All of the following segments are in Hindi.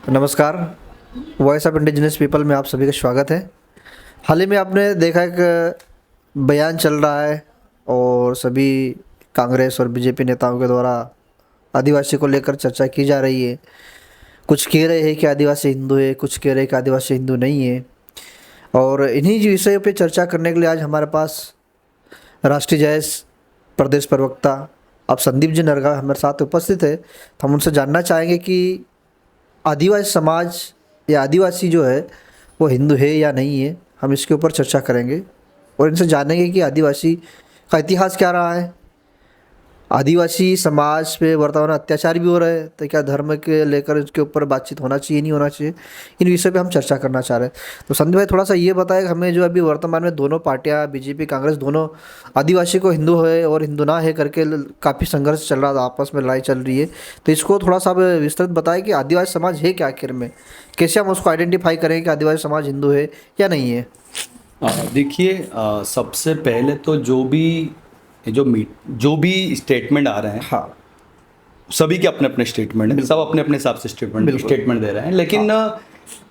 नमस्कार। वॉइस ऑफ इंडिजिनस पीपल में आप सभी का स्वागत है। हाल ही में आपने देखा एक बयान चल रहा है और सभी कांग्रेस और बीजेपी नेताओं के द्वारा आदिवासी को लेकर चर्चा की जा रही है। कुछ कह रहे हैं कि आदिवासी हिंदू है, कुछ कह रहे हैं कि आदिवासी हिंदू नहीं है। और इन्हीं विषयों पे चर्चा करने के लिए आज हमारे पास राष्ट्रीय जायज़ प्रदेश प्रवक्ता आप संदीप जी नरगा हमारे साथ उपस्थित है। तो हम उनसे जानना चाहेंगे कि आदिवासी समाज या आदिवासी जो है वो हिंदू है या नहीं है। हम इसके ऊपर चर्चा करेंगे और इनसे जानेंगे कि आदिवासी का इतिहास क्या रहा है, आदिवासी समाज पे वर्तमान अत्याचार भी हो रहे हैं, तो क्या धर्म के लेकर इसके ऊपर बातचीत होना चाहिए नहीं होना चाहिए, इन विषय पे हम चर्चा करना चाह रहे हैं। तो संदीप भाई थोड़ा सा ये बताएं हमें, जो अभी वर्तमान में दोनों पार्टियां बीजेपी कांग्रेस दोनों आदिवासी को हिंदू है और हिंदू ना है करके काफ़ी संघर्ष चल रहा था, आपस में लड़ाई चल रही है। तो इसको थोड़ा सा विस्तृत बताएं कि आदिवासी समाज है क्या आखिर में, कैसे हम उसको आइडेंटिफाई करें कि आदिवासी समाज हिंदू है या नहीं है। देखिए, सबसे पहले तो जो भी स्टेटमेंट आ रहे हैं, हाँ सभी के अपने अपने स्टेटमेंट हैं, सब अपने अपने हिसाब से स्टेटमेंट दे रहे हैं। लेकिन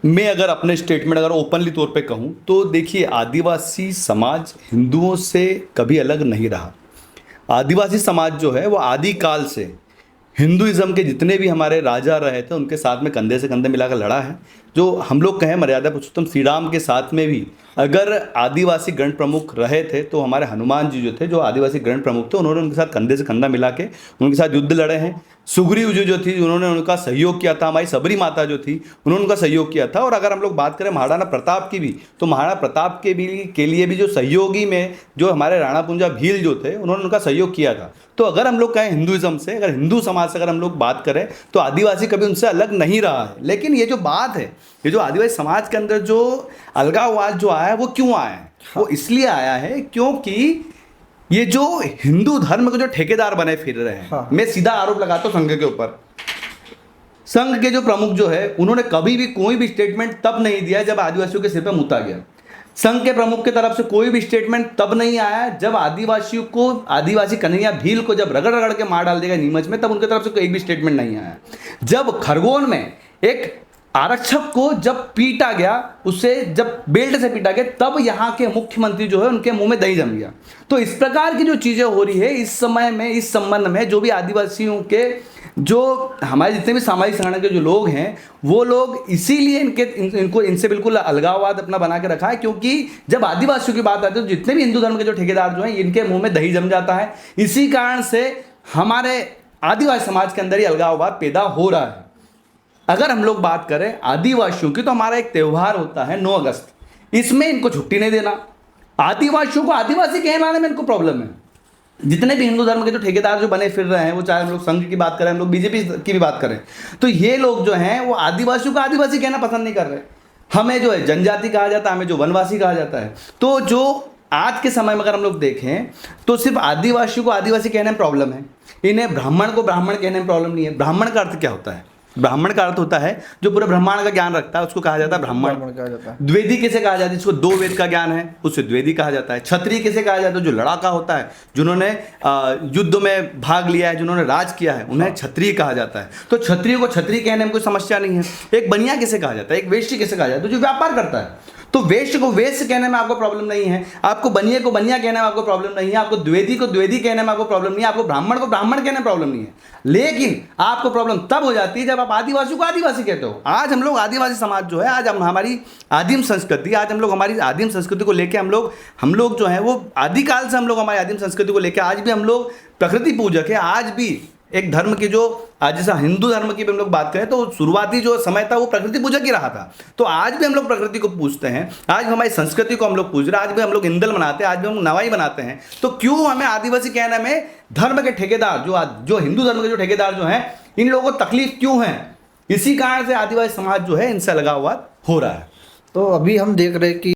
मैं अगर अपने स्टेटमेंट अगर ओपनली तौर पे कहूँ तो देखिए, आदिवासी समाज हिंदुओं से कभी अलग नहीं रहा। आदिवासी समाज जो है वो आदिकाल से हिंदुइज्म के जितने भी हमारे राजा रहे थे उनके साथ में कंधे से कंधे मिलाकर लड़ा है। जो हम लोग कहें, मर्यादा पुरुषोत्तम श्री राम के साथ में भी अगर आदिवासी गण प्रमुख रहे थे तो हमारे हनुमान जी जो थे, जो आदिवासी गण प्रमुख थे, उन्होंने उनके साथ कंधे से कंधा मिला के उनके साथ युद्ध लड़े हैं। सुग्रीव जी जो थी, उन्होंने उनका सहयोग किया था। हमारी सबरी माता जो थी, उन्होंने उनका सहयोग किया था। और अगर हम लोग बात करें महाराणा प्रताप की भी, तो महाराणा प्रताप के लिए भी जो सहयोगी में जो हमारे राणा पुंजा भील जो थे, उन्होंने उनका सहयोग किया था। तो अगर हम लोग कहें हिंदुइज्म से, अगर हिंदू समाज से अगर हम लोग बात करें तो आदिवासी कभी उनसे अलग नहीं रहा है। लेकिन ये जो बात है, ये जो आदिवासी समाज के अंदर जो अलगाववाद जो आया है, वो क्यों आया है? वो इसलिए आया है क्योंकि ये जो हिंदू धर्म के जो ठेकेदार बने फिर रहे हैं। हाँ। मैं सीधा आरोप लगाता हूँ संघ के ऊपर। संघ के जो प्रमुख जो है, उन्होंने कभी भी कोई भी स्टेटमेंट तब नहीं दिया जब आदिवासियों के सिर पर मुद्दा गया। संघ के प्रमुख की तरफ से कोई भी स्टेटमेंट तब नहीं आया जब आदिवासी कन्हैया भील को जब रगड़ रगड़ के मार डाल देगा नीमच में, तब उनकी तरफ से कोई एक भी स्टेटमेंट नहीं आया। जब खरगोन में एक आरक्षक को जब पीटा गया, उसे जब बेल्ट से पीटा गया, तब यहाँ के मुख्यमंत्री जो है उनके मुंह में दही जम गया। तो इस प्रकार की जो चीजें हो रही है इस समय में, इस संबंध में जो भी आदिवासियों के जो हमारे जितने भी सामाजिक संगठन के जो लोग हैं, वो लोग इसीलिए इनसे बिल्कुल अलगाववाद अपना बना के रखा है, क्योंकि जब आदिवासियों की बात आती है तो जितने भी हिंदू धर्म के जो ठेकेदार जो हैं, इनके मुंह में दही जम जाता है। इसी कारण से हमारे आदिवासी समाज के अंदर ही अलगाववाद पैदा हो रहा है। अगर हम लोग बात करें आदिवासियों की, तो हमारा एक त्यौहार होता है 9 अगस्त। इसमें इनको छुट्टी नहीं देना, आदिवासियों को आदिवासी कहलाने में इनको प्रॉब्लम है। जितने भी हिंदू धर्म के जो ठेकेदार जो बने फिर रहे हैं, वो चाहे हम लोग संघ की बात करें, हम लोग बीजेपी की भी बात करें, तो ये लोग जो हैं वो आदिवासियों को आदिवासी कहना पसंद नहीं कर रहे। हमें जो है जनजाति कहा जाता है, हमें जो वनवासी कहा जाता है। तो जो आज के समय में अगर हम लोग देखें तो सिर्फ आदिवासियों को आदिवासी कहने में प्रॉब्लम है, इन्हें ब्राह्मण को ब्राह्मण कहने में प्रॉब्लम नहीं है। ब्राह्मण का अर्थ क्या होता है? ब्राह्मण का अर्थ होता है जो पूरे ब्रह्मांड का ज्ञान रखता है, उसको कहा जाता है ब्राह्मण। कहा जाता है। द्विवेदी किसे कहा जाता है? जिसको 2 वेद का ज्ञान है, उसे द्विवेदी कहा जाता है। क्षत्रिय किसे कहा जाता है? जो लड़ाका होता है, जिन्होंने युद्ध में भाग लिया है, जिन्होंने राज किया है, उन्हें क्षत्रिय कहा जाता है। तो क्षत्रिय को क्षत्रिय कहने में कोई समस्या नहीं है। एक बनिया किसे कहा जाता है? एक वेश्य किसे कहा जाता है? जो व्यापार करता है। तो वेश्य को वेश्य कहने में आपको प्रॉब्लम नहीं है, आपको बनिया को बनिया कहने में आपको प्रॉब्लम नहीं है, आपको द्विवेदी को द्विवेदी कहने में आपको प्रॉब्लम नहीं है, आपको ब्राह्मण को ब्राह्मण कहने में प्रॉब्लम नहीं है। लेकिन आपको प्रॉब्लम तब हो जाती है जब आप आदिवासी को आदिवासी कहते हो। आज हम लोग आदिवासी समाज जो है, आज हम हमारी आदिम संस्कृति, आज हम लोग हमारी आदिम संस्कृति को लेकर हम लोग जो है वो आदिकाल से हम लोग हमारी आदिम संस्कृति को लेकर आज भी हम लोग प्रकृति पूजक है। आज भी एक धर्म की जो आज जैसा हिंदू धर्म की भी हम लोग बात करें तो शुरुआती जो समय था वो प्रकृति पूजक ही रहा था। तो आज भी हम लोग प्रकृति को पूजते हैं, आज भी हमारी संस्कृति को हम लोग पूज रहे हैं, आज भी हम लोग इंदल बनाते हैं, आज भी हम नवाई बनाते हैं। तो क्यों हमें आदिवासी कहने में धर्म के ठेकेदार जो हिंदू धर्म के जो ठेकेदार जो हैं, इन लोगों को तकलीफ क्यों है? इसी कारण से आदिवासी समाज जो है इनसे अलगाववाद हो रहा है। तो अभी हम देख रहे हैं कि